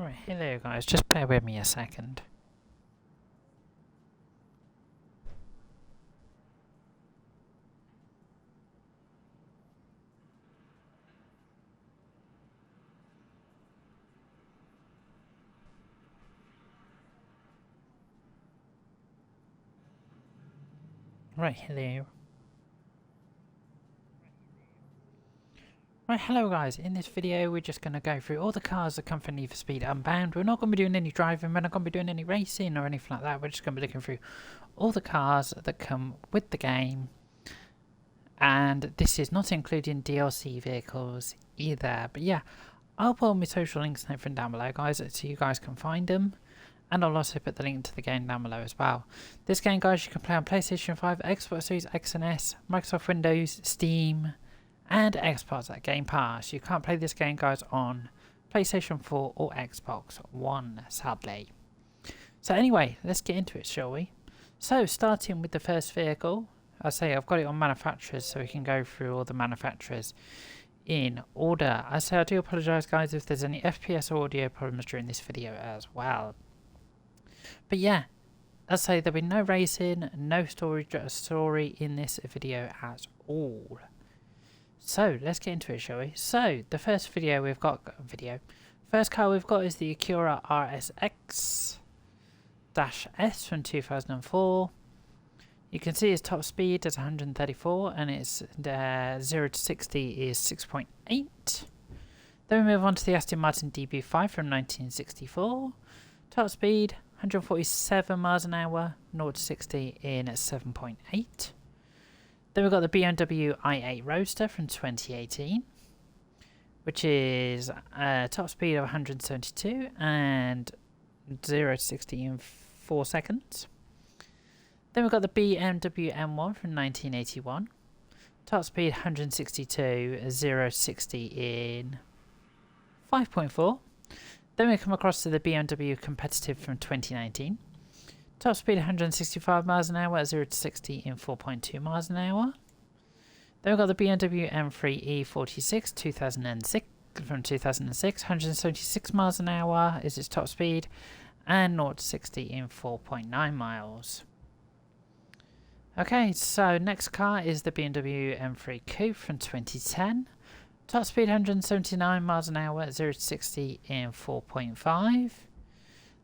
Right, hello guys, just bear with me a second. Right, hello. Right, hello guys, in this video we're just going to go through all the cars that come from Need For Speed Unbound. We're not going to be doing any driving, we're not going to be doing any racing or anything like that. We're just going to be looking through all the cars that come with the game. And this is not including DLC vehicles either. But yeah, I'll put all my social links and everything down below guys, so you guys can find them. And I'll also put the link to the game down below as well. This game guys you can play on PlayStation 5, Xbox Series X and S, Microsoft Windows, Steam, and Xbox at Game Pass. You can't play this game guys on PlayStation 4 or Xbox One, sadly. So anyway, let's get into it, shall we? So starting with the first vehicle, I say I've got it on manufacturers so we can go through all the manufacturers in order. I say I do apologise guys if there's any FPS or audio problems during this video as well. But yeah, I say there'll be no racing, no story in this video at all. So let's get into it, shall we? So the first video we've got first car we've got is the Acura RSX-S from 2004. You can see its top speed is 134 and its 0 to 60 is 6.8. Then we move on to the Aston Martin DB5 from 1964. Top speed 147 miles an hour, 0 to 60 in 7.8. Then we've got the BMW i8 Roadster from 2018, which is top speed of 172 and 0 to 60 in 4 seconds. Then we've got the BMW M1 from 1981, top speed 162, 0 to 60 in 5.4. Then we come across to the BMW Competitive from 2019. Top speed 165 miles an hour, 0 to 60 in 4.2 miles an hour. Then we've got the BMW M3 E46 2006 from 2006, 176 miles an hour is its top speed, and 0 to 60 in 4.9 miles. Okay, so next car is the BMW M3 Coupe from 2010. Top speed 179 miles an hour, 0 to 60 in 4.5.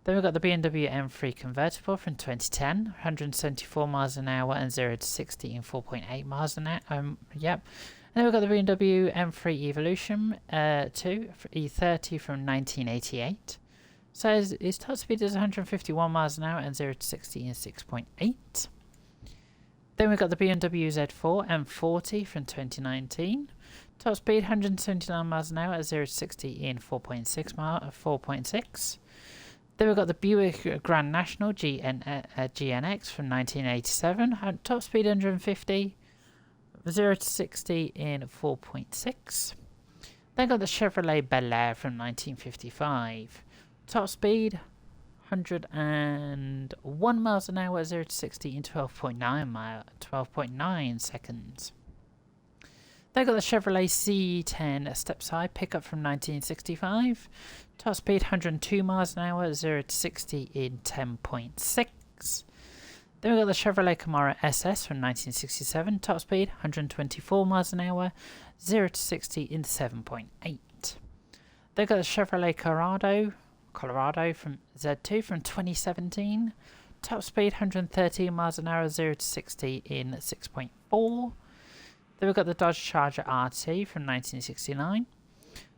Then we've got the BMW M3 Convertible from 2010, 174 miles an hour and 0 to 60 in 4.8 miles an hour. Yep. And then we've got the BMW M3 Evolution 2 E30 from 1988. So its top speed is 151 miles an hour and 0 to 60 in 6.8. Then we've got the BMW Z4 M40 from 2019. Top speed 179 miles an hour, 0 to 60 in 4.6. Then we've got the Buick Grand National GNX from 1987. Top speed 150, 0 to 60 in 4.6. Then got the Chevrolet Bel Air from 1955. Top speed 101 miles an hour, 0 to 60 in 12.9 seconds. They got the Chevrolet C10 stepside pickup from 1965. Top speed 102 miles an hour, 0 to 60 in 10.6. Then we got the Chevrolet Camaro SS from 1967. Top speed 124 miles an hour, 0 to 60 in 7.8. They got the Chevrolet Colorado from Z2 from 2017. Top speed 113 miles an hour, 0 to 60 in 6.4. Then we've got the Dodge Charger RT from 1969.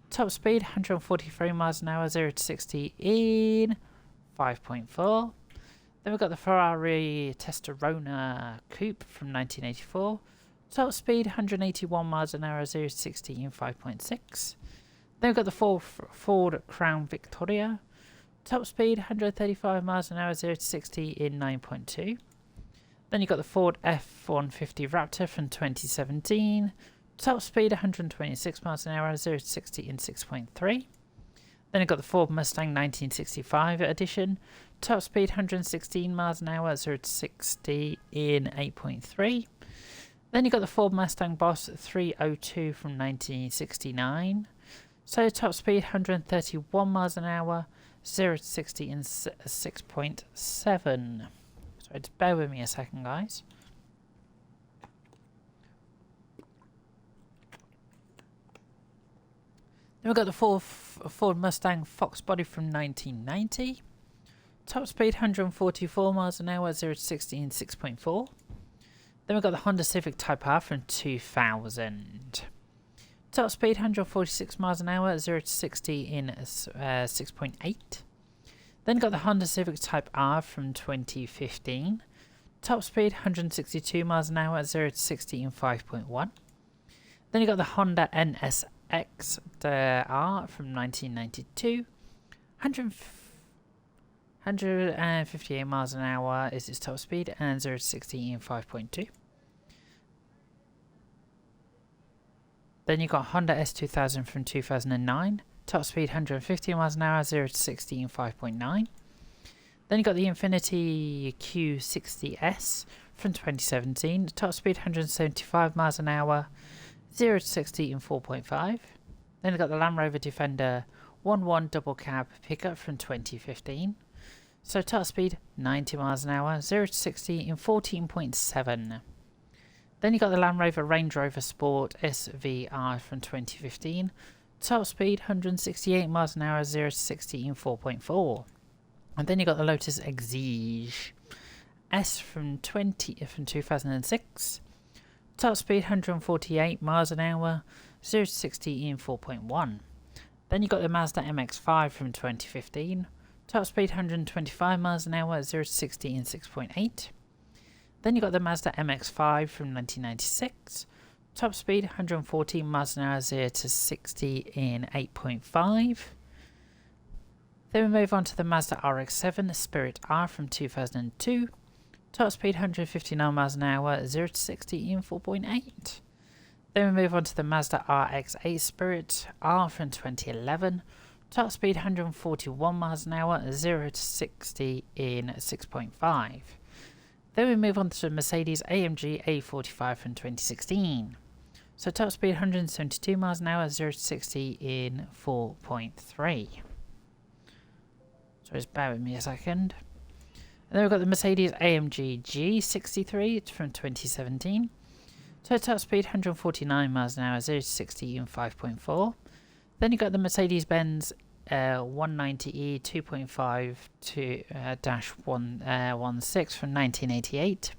Top speed 143 miles an hour, 0 to 60 in 5.4. Then we've got the Ferrari Testarossa Coupe from 1984. Top speed 181 miles an hour, 0 to 60 in 5.6. Then we've got the Ford Crown Victoria. Top speed 135 miles an hour, 0 to 60 in 9.2. Then you've got the Ford F-150 Raptor from 2017. Top speed 126 miles an hour, 0 to 60 in 6.3. Then you've got the Ford Mustang 1965 edition. Top speed 116 miles an hour, 0 to 60 in 8.3. Then you've got the Ford Mustang Boss 302 from 1969. So top speed 131 miles an hour, 0 to 60 in 6.7. So just bear with me a second, guys. Then we've got the Ford Mustang Fox body from 1990. Top speed 144 miles an hour, 0 to 60 in 6.4. Then we've got the Honda Civic Type R from 2000. Top speed 146 miles an hour, 0 to 60 in 6.8. Then we've got the Honda Civic Type R from 2015. Top speed 162 miles an hour, 0 to 60 in 5.1. Then you've got the Honda NSX R from 1992. 158 miles an hour is its top speed, and 0 to 60 in 5.2. Then you've got Honda S2000 from 2009. Top speed 150 miles an hour, 0 to 60 in 5.9. Then you've got the Infiniti Q60S from 2017. Top speed 175 miles an hour, 0 to 60 in 4.5. Then you've got the Land Rover Defender 1.1 double cab pickup from 2015. So top speed 90 miles an hour, 0 to 60 in 14.7. Then you got the Land Rover Range Rover Sport SVR from 2015. Top speed 168 miles an hour, 0 to 60 in 4.4. And then you got the Lotus Exige S from 2006. Top speed 148 miles an hour, 0 to 60 in 4.1. Then you got the Mazda MX-5 from 2015. Top speed 125 miles an hour, 0 to 60 in 6.8. Then you got the Mazda MX-5 from 1996. Top speed 114 miles an hour, 0 to 60 in 8.5. Then we move on to the Mazda RX-7 Spirit R from 2002. Top speed 159 miles an hour, 0 to 60 in 4.8. Then we move on to the Mazda RX-8 Spirit R from 2011. Top speed 141 miles an hour, 0 to 60 in 6.5. Then we move on to the Mercedes AMG A45 from 2016. So top speed 172 miles an hour, 0 to 60 in 4.3. So just bear with me a second. And then we've got the Mercedes AMG G63 from 2017. So top speed 149 miles an hour, 0 to 60 in 5.4. Then you've got the Mercedes-Benz 190e 2.5 to -116 from 1988.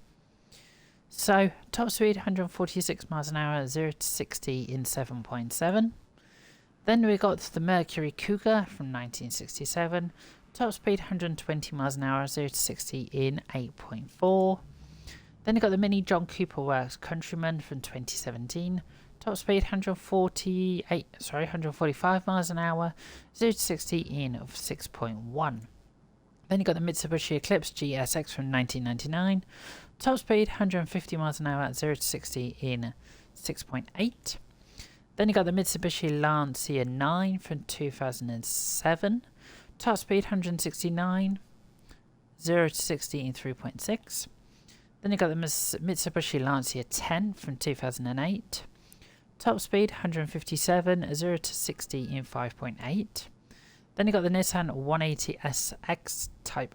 So top speed 146 miles an hour, 0 to 60 in 7.7. Then we got the Mercury Cougar from 1967. Top speed 120 miles an hour, 0 to 60 in 8.4. Then you got the Mini John Cooper Works Countryman from 2017. Top speed 145 miles an hour, 0 to 60 in 6.1. Then you got the Mitsubishi Eclipse GSX from 1999. Top speed 150 miles an hour, 0 to 60 in 6.8. Then you got the Mitsubishi Lancia 9 from 2007. Top speed 169, 0 to 60 in 3.6. Then you got the Mitsubishi Lancia 10 from 2008. Top speed 157, 0 to 60 in 5.8. Then you got the Nissan 180SX Type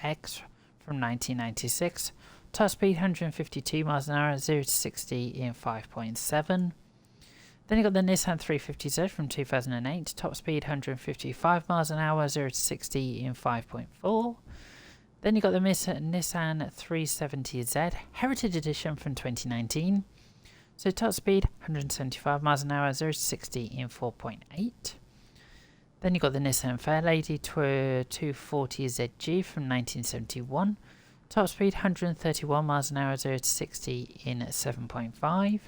X from 1996. Top speed 152 miles an hour, 0 to 60 in 5.7. Then you got the Nissan 350Z from 2008. Top speed 155 miles an hour, 0 to 60 in 5.4. Then you got the Nissan 370Z Heritage Edition from 2019. So top speed 175 miles an hour, 0 to 60 in 4.8. Then you got the Nissan Fairlady 240ZG from 1971. Top speed 131 miles an hour, 0 to 60 in 7.5.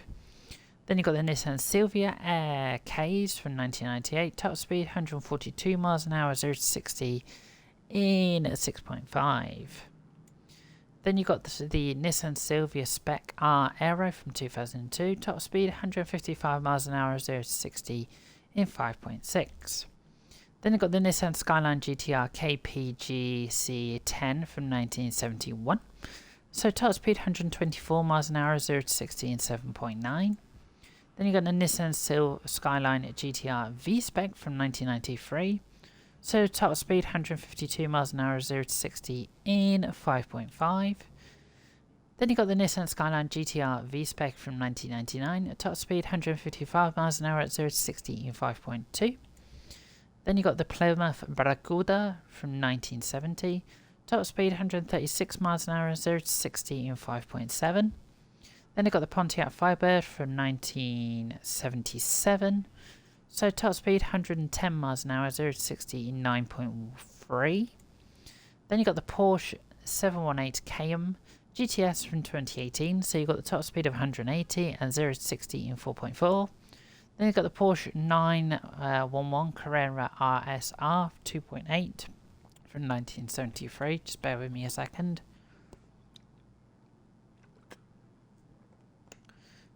Then you got the Nissan Silvia Air K's from 1998. Top speed 142 miles an hour, 0 to 60 in 6.5. Then you got the Nissan Silvia Spec R Aero from 2002. Top speed 155 miles an hour, 0 to 60 in 5.6. Then you got the Nissan Skyline GTR KPGC10 from 1971. So top speed 124 miles an hour, 0 to 60 in 7.9. Then you got the Nissan Skyline GTR V-Spec from 1993. So top speed 152 miles an hour, 0 to 60 in 5.5. Then you got the Nissan Skyline GTR V-Spec from 1999, top speed 155 miles an hour at 0 to 60 in 5.2. Then you got the Plymouth Barracuda from 1970, top speed 136 miles an hour at 0 to 60 in 5.7. Then you got the Pontiac Firebird from 1977, so top speed 110 miles an hour, 0 to 60 in 9.3. Then you got the Porsche 718 Cayenne GTS from 2018, so you got the top speed of 180 and 0 to 60 in 4.4. Then you got the Porsche 911 Carrera RSR 2.8 from 1973. Just bear with me a second.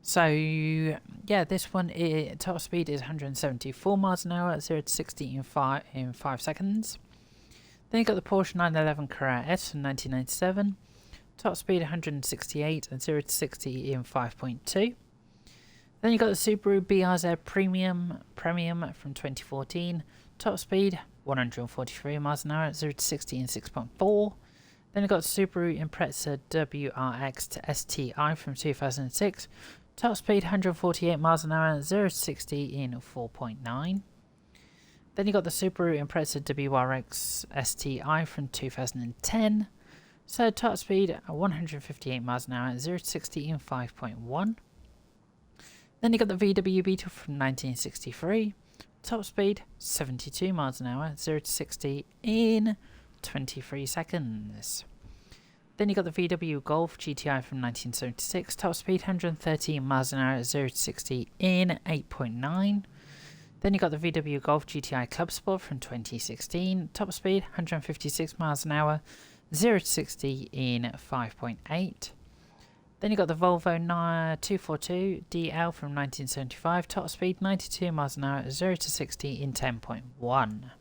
So yeah, this one top speed is 174 miles an hour at 0 to 60 in 5 seconds. Then you got the Porsche 911 Carrera S from 1997, top speed 168 and 0 to 60 in 5.2. Then you got the Subaru BRZ Premium from 2014, top speed 143 miles an hour at 0 to 60 in 6.4. Then you got the Subaru Impreza WRX to STI from 2006. Top speed 148 miles an hour, 0 to 60 in 4.9. Then you got the Subaru Impreza WRX STI from 2010. So top speed 158 miles an hour, 0 to 60 in 5.1. Then you got the VW Beetle from 1963. Top speed 72 miles an hour, 0 to 60 in 23 seconds. Then you got the VW Golf GTI from 1976, top speed 113 miles an hour, 0 to 60 in 8.9. Then you got the VW Golf GTI Club Sport from 2016, top speed 156 miles an hour, 0 to 60 in 5.8. Then you got the Volvo 242 DL from 1975, top speed 92 miles an hour, 0 to 60 in 10.1.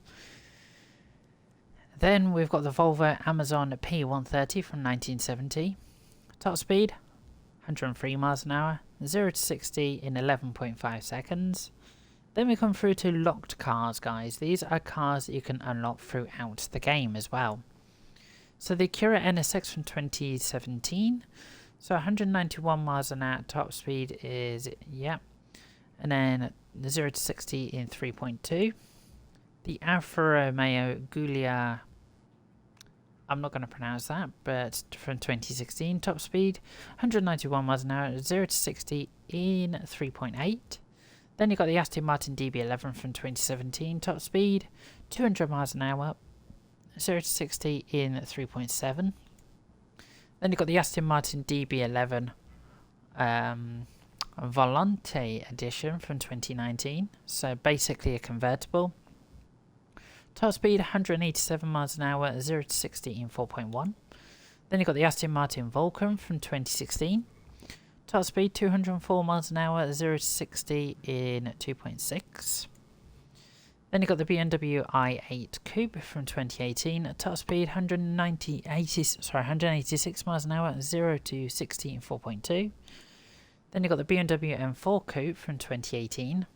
Then we've got the Volvo Amazon P130 from 1970, top speed 103 miles an hour, 0 to 60 in 11.5 seconds. Then we come through to locked cars, guys. These are cars that you can unlock throughout the game as well. So the Acura NSX from 2017, so 191 miles an hour, top speed is, and then 0 to 60 in 3.2. The Alfa Romeo Giulia, I'm not going to pronounce that, but from 2016, top speed 191 miles an hour, 0 to 60 in 3.8. Then you got the Aston Martin DB11 from 2017, top speed 200 miles an hour, 0 to 60 in 3.7. Then you got the Aston Martin DB11 Volante edition from 2019, so basically a convertible. Top speed 187 miles an hour, 0 to 60 in 4.1. Then you got the Aston Martin Vulcan from 2016. Top speed 204 miles an hour, 0 to 60 in 2.6. Then you got the BMW i8 Coupe from 2018. Top speed 186 miles an hour, 0 to 60 in 4.2. Then you got the BMW M4 Coupe from 2018.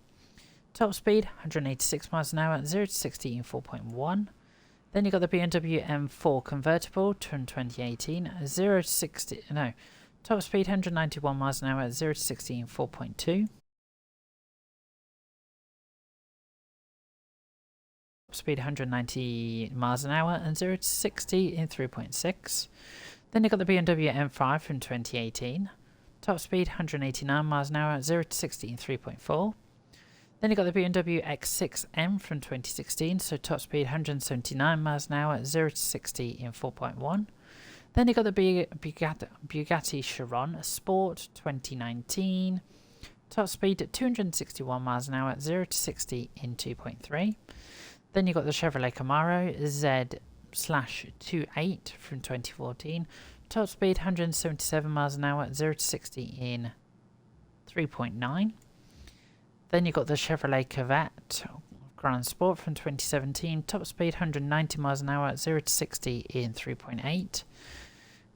Top speed 186 miles an hour, 0 to 60 in 4.1. Then you got the BMW M4 Convertible from 2018, 0 to 60, top speed 191 miles an hour, 0 to 60 in 4.2. Top speed 190 miles an hour and 0 to 60 in 3.6. Then you got the BMW M5 from 2018, top speed 189 miles an hour, 0 to 60 in 3.4. Then you got the BMW X6M from 2016, so top speed 179 miles an hour, 0 to 60 in 4.1. Then you got the Bugatti Chiron Sport 2019, top speed 261 miles an hour, 0 to 60 in 2.3. Then you got the Chevrolet Camaro Z/28 from 2014, top speed 177 miles an hour, 0 to 60 in 3.9. Then you got the Chevrolet Corvette Grand Sport from 2017, top speed 190 miles an hour, 0 to 60 in 3.8.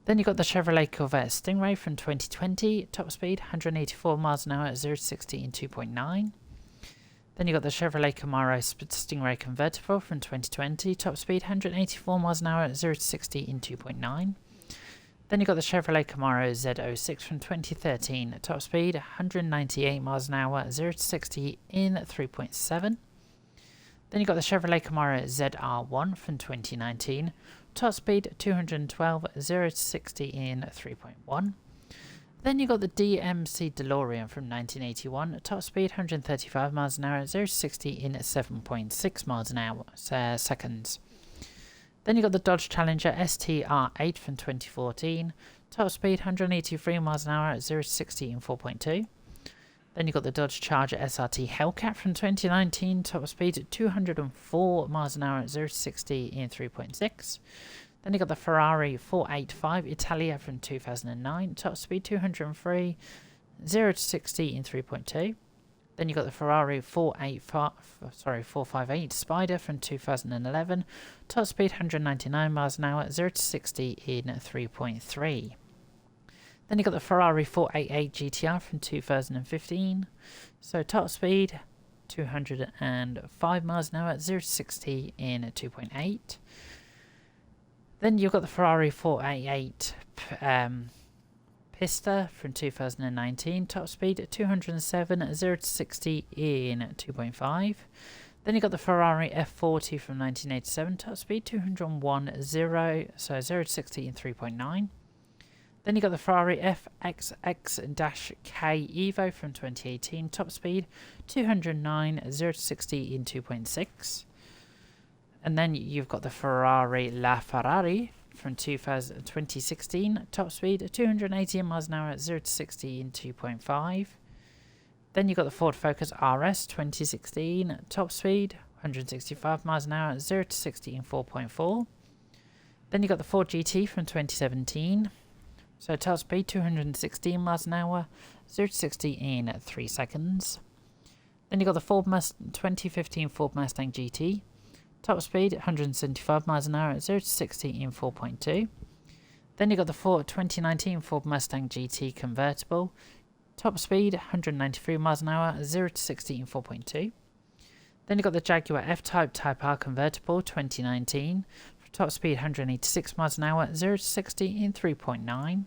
Then you got the Chevrolet Corvette Stingray from 2020, top speed 184 miles an hour, 0 to 60 in 2.9. Then you got the Chevrolet Camaro Stingray convertible from 2020, top speed 184 miles an hour at 0 to 60 in 2.9. Then you got the Chevrolet Camaro Z06 from 2013, top speed 198 miles an hour at 0 to 60 in 3.7. Then you got the Chevrolet Camaro ZR1 from 2019, top speed 212 at 0 to 60 in 3.1. Then you got the DMC DeLorean from 1981, top speed 135 miles an hour at 0 to 60 in 7.6 miles an hour seconds. Then you got the Dodge Challenger STR8 from 2014, top speed 183 miles an hour at 0 to 60 in 4.2. Then you got the Dodge Charger SRT Hellcat from 2019, top speed 204 miles an hour at 0 to 60 in 3.6. Then you got the Ferrari 485 Italia from 2009, top speed 203, 0 to 60 in 3.2. Then you got the Ferrari 458 Spider from 2011, top speed 199 miles an hour, 0 to 60 in 3.3. Then you got the Ferrari 488 GTR from 2015, so top speed 205 miles an hour, 0 to 60 in 2.8. Then you've got the Ferrari 488 Pista from 2019, top speed 207, 0 to 60 in 2.5. Then you got the Ferrari F40 from 1987, top speed 201, 0 to 60 in 3.9. Then you got the Ferrari FXX-K Evo from 2018, top speed 209, 0 to 60 in 2.6. And then you've got the Ferrari LaFerrari from 2016, top speed 218 miles an hour at 0 to 60 in 2.5. Then you've got the Ford Focus RS 2016, top speed 165 miles an hour at 0 to 60 in 4.4. Then you've got the Ford GT from 2017, so top speed 216 miles an hour, 0 to 60 in 3 seconds. Then you've got the 2015 Ford Mustang GT, top speed 175 miles an hour at 0 to 60 in 4.2. Then you got the 2019 Ford Mustang GT convertible, top speed 193 miles an hour at 0 to 60 in 4.2. Then you got the Jaguar F-Type Type R convertible 2019, top speed 186 miles an hour at 0 to 60 in 3.9.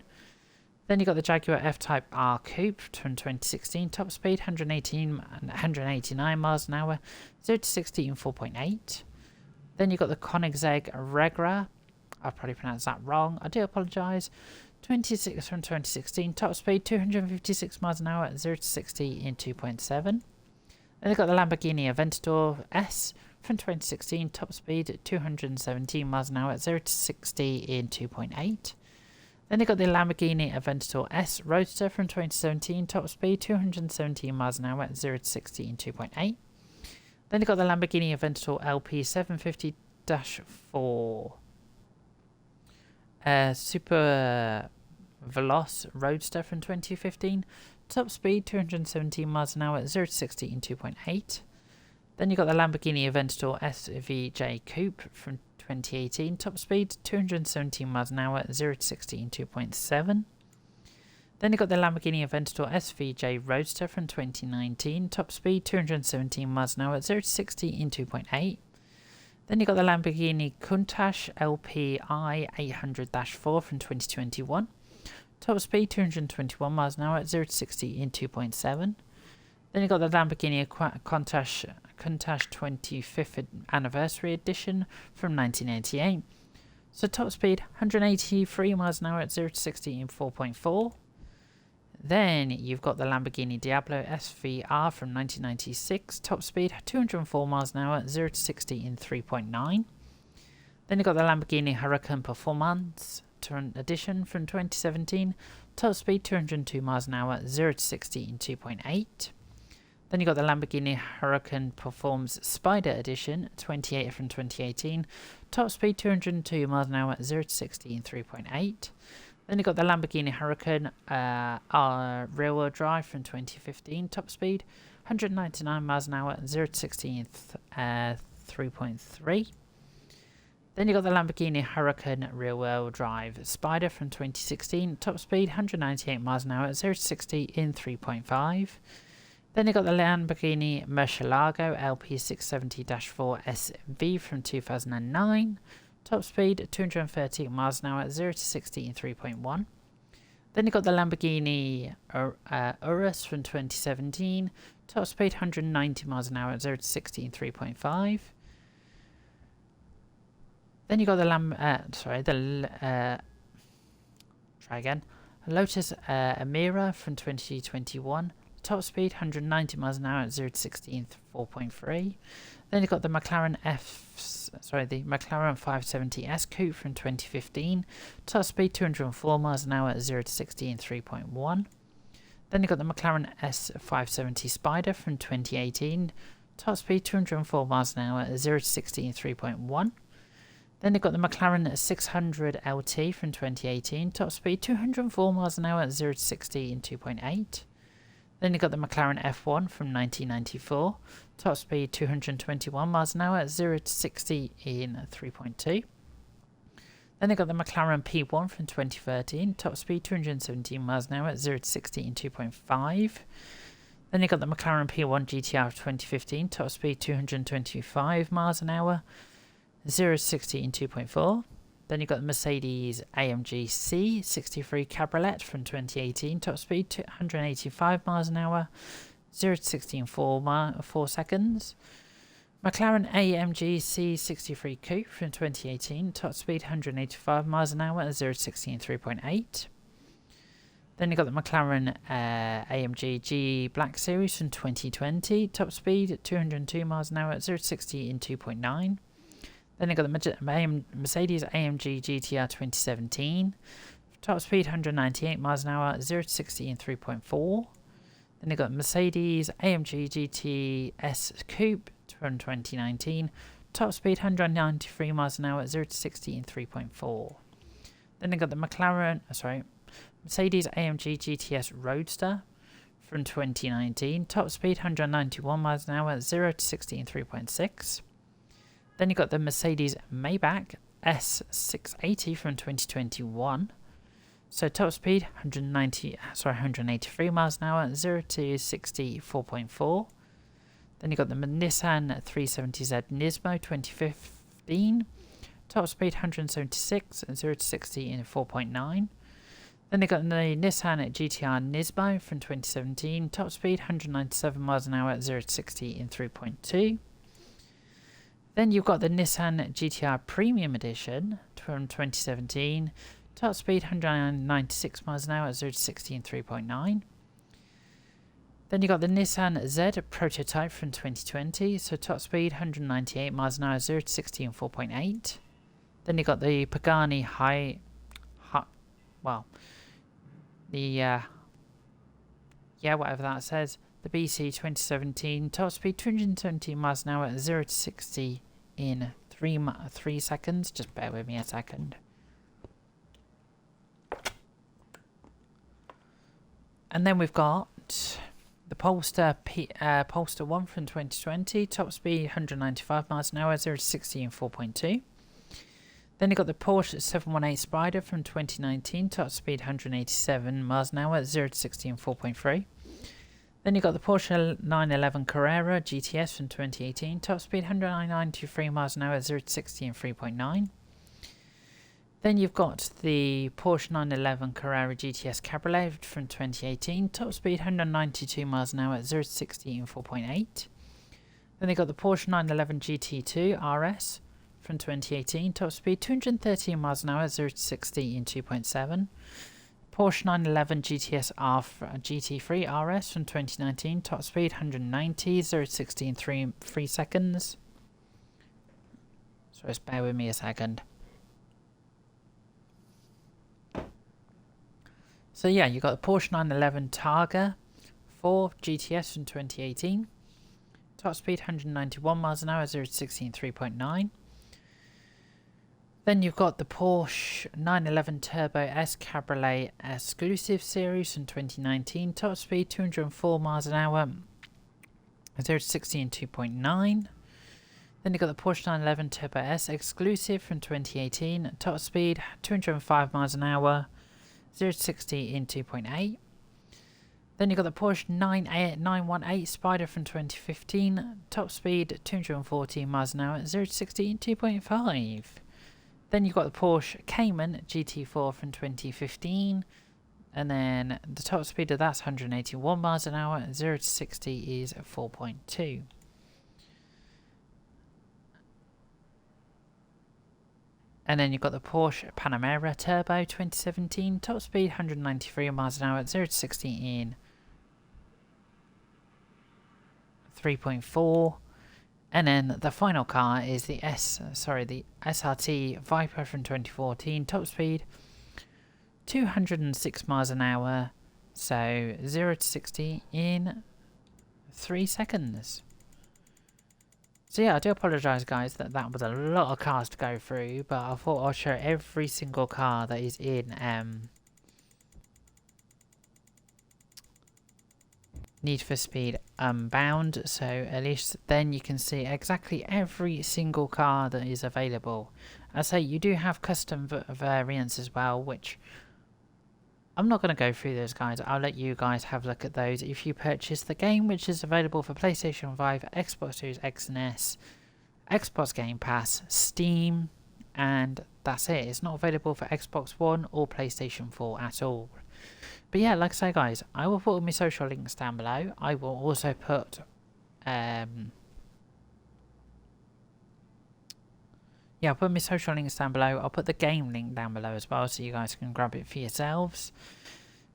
Then you got the Jaguar F-Type R Coupe from 2016, top speed 189 miles an hour, 0 to 60 in 4.8. Then you got the Koenigsegg Regra, I probably pronounced that wrong, I do apologise, 26 from 2016, top speed 256 miles an hour, 0 to 60 in 2.7. Then you got the Lamborghini Aventador S from 2016, top speed 217 miles an hour, 0 to 60 in 2.8. Then you got the Lamborghini Aventador S Roadster from 2017, top speed 217 miles an hour, 0 to 60 in 2.8. Then you got the Lamborghini Aventador LP 750-4 Super Veloce Roadster from 2015, top speed 217 miles an hour, 0 to 60 in 2.8. Then you got the Lamborghini Aventador SVJ Coupe from 2018, top speed 217 miles an hour, 0 to 60 in 2.7. Then you got the Lamborghini Aventador SVJ Roadster from 2019, top speed 217 miles an hour, 0 to 60 in 2.8. Then you got the Lamborghini Countach LPI 800-4 from 2021, top speed 221 miles an hour, 0 to 60 in 2.7. Then you got the Lamborghini Countach 25th Anniversary Edition from 1988, so top speed 183 miles an hour at 0 to 60 in 4.4. Then you've got the Lamborghini Diablo SVR from 1996, top speed 204 miles an hour, 0 to 60 in 3.9. Then you've got the Lamborghini Huracan Performance Edition from 2017, top speed 202 miles an hour, 0 to 60 in 2.8. Then you got the Lamborghini Huracan Performs Spider Edition 28 from 2018, top speed 202 miles an hour, 0 to 60 in 3.8. Then you got the Lamborghini Huracan rear-wheel drive from 2015, top speed 199 miles an hour, 0 to 60 in 3.3. Then you got the Lamborghini Huracan rear-wheel drive Spider from 2016, top speed 198 miles an hour, 0 to 60 in 3.5. Then you got the Lamborghini Murcielago LP670-4 SV from 2009. Top speed 230 miles an hour at 0 to 60 in 3.1. Then you got the Lamborghini Urus from 2017. Top speed 190 miles an hour at 0 to 60 in 3.5. Then you got the Lotus Emira from 2021. Top speed 190 miles an hour at 0 to 60 in 4.3. Then you got the McLaren McLaren 570S Coupe from 2015. Top speed 204 miles an hour at 0 to 60 in 3.1. Then you got the McLaren S570 Spider from 2018. Top speed 204 miles an hour at 0 to 60 in 3.1. Then you've got the McLaren 600 LT from 2018. Top speed 204 miles an hour at 0 to 60 in 2.8. Then you've got the McLaren F1 from 1994. Top speed 221 miles an hour at 0 to 60 in 3.2. Then you've got the McLaren P1 from 2013. Top speed 217 miles an hour at 0 to 60 in 2.5. Then you've got the McLaren P1 GTR 2015. Top speed 225 miles an hour, 0 to 60 in 2.4. Then you've got the Mercedes AMG C63 Cabriolet from 2018. Top speed 285 miles an hour, 0 to 60 in 4 seconds. McLaren AMG C63 Coupe from 2018. Top speed 185 miles an hour, 0 to 60 in 3.8. Then you've got the McLaren AMG G Black Series from 2020. Top speed 202 miles an hour, 0 to 60 in 2.9. Then you've got the Mercedes AMG GTR 2017. Top speed 198 miles an hour, 0 to 60 in 3.4. Then you've got Mercedes AMG GTS Coupe from 2019. Top speed 193 miles an hour, 0 to 60 in 3.4. Then you've got the Mercedes AMG GTS Roadster from 2019. Top speed 191 miles an hour, 0 to 60 in 3.6. Then you've got the Mercedes Maybach S680 from 2021. So top speed 183 miles an hour, 0 to 60 4.4. Then you've got the Nissan 370Z Nismo 2015. Top speed 176 and 0 to 60 in 4.9. Then you've got the Nissan GTR Nismo from 2017. Top speed 197 miles an hour, 0 to 60 in 3.2. Then you've got the Nissan GTR Premium Edition from 2017. Top speed 196 miles an hour, 0 to 60 in 3.9. Then you've got the Nissan Z Prototype from 2020. So top speed 198 miles an hour, 0 to 60 in 4.8. Then you've got the Pagani whatever that says. The BC 2017, top speed 217 miles an hour, 0 to 60 in 3 seconds. Just bear with me a second. And then we've got the Polestar 1 from 2020, top speed 195 miles an hour, 0 to 60 in 4.2. Then you've got the Porsche 718 Spider from 2019, top speed 187 miles an hour, 0 to 60 in 4.3. Then you've got the Porsche 911 Carrera GTS from 2018, top speed 193 miles an hour, 0 to 60 in 3.9. Then you've got the Porsche 911 Carrera GTS Cabriolet from 2018, top speed 192 miles an hour, 0 to 60 in 4.8. Then you've got the Porsche 911 GT2 RS from 2018, top speed 213 miles an hour, 0 to 60 in 2.7. Porsche 911 GTS GT3 RS from 2019, top speed 190, 0 to 60 in 3 seconds. So just bear with me a second. So yeah, you got the Porsche 911 Targa 4 GTS from 2018, top speed 191 miles an hour, 0 to 60 in 3.9. Then you've got the Porsche 911 Turbo S Cabriolet Exclusive Series from 2019. Top speed 204 miles an hour, 0 to 60 in 2.9. Then you've got the Porsche 911 Turbo S Exclusive from 2018. Top speed 205 miles an hour, 0 to 60 in 2.8. Then you got the Porsche 918 Spider from 2015, top speed 214 miles an hour, 0 to 60 in 2.5. Then you got the Porsche Cayman GT4 from 2015, and then the top speed of that's 181 miles an hour, 0 to 60 is 4.2. And then you've got the Porsche Panamera Turbo 2017, top speed 193 miles an hour, 0 to 60 in 3.4. And then the final car is the SRT Viper from 2014, top speed 206 miles an hour, so 0 to 60 in 3 seconds. So yeah, I do apologise guys that was a lot of cars to go through, but I thought I'll show every single car that is in Need for Speed Unbound, so at least then you can see exactly every single car that is available. I say you do have custom variants as well, which I'm not going to go through those guys. I'll let you guys have a look at those if you purchase the game, which is available for PlayStation 5, Xbox Series X and S, Xbox Game Pass, Steam, and that's it. It's not available for Xbox One or PlayStation 4 at all. But yeah, like I say guys, I will put all my social links down below. I will also put yeah, I'll put my social links down below. I'll put the game link down below as well, so you guys can grab it for yourselves.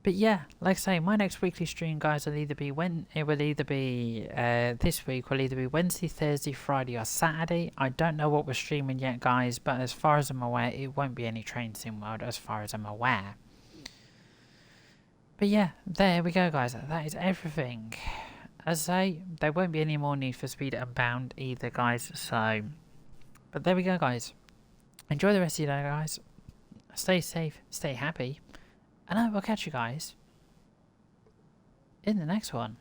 But yeah, like I say, my next weekly stream, guys, will either be this week will either be Wednesday, Thursday, Friday, or Saturday. I don't know what we're streaming yet, guys, but as far as I'm aware, it won't be any Train Sim World, as far as I'm aware. But yeah, there we go, guys. That is everything. As I say, there won't be any more Need for Speed Unbound either, guys. So. But there we go, guys. Enjoy the rest of your day, guys. Stay safe, stay happy, and I will catch you guys in the next one.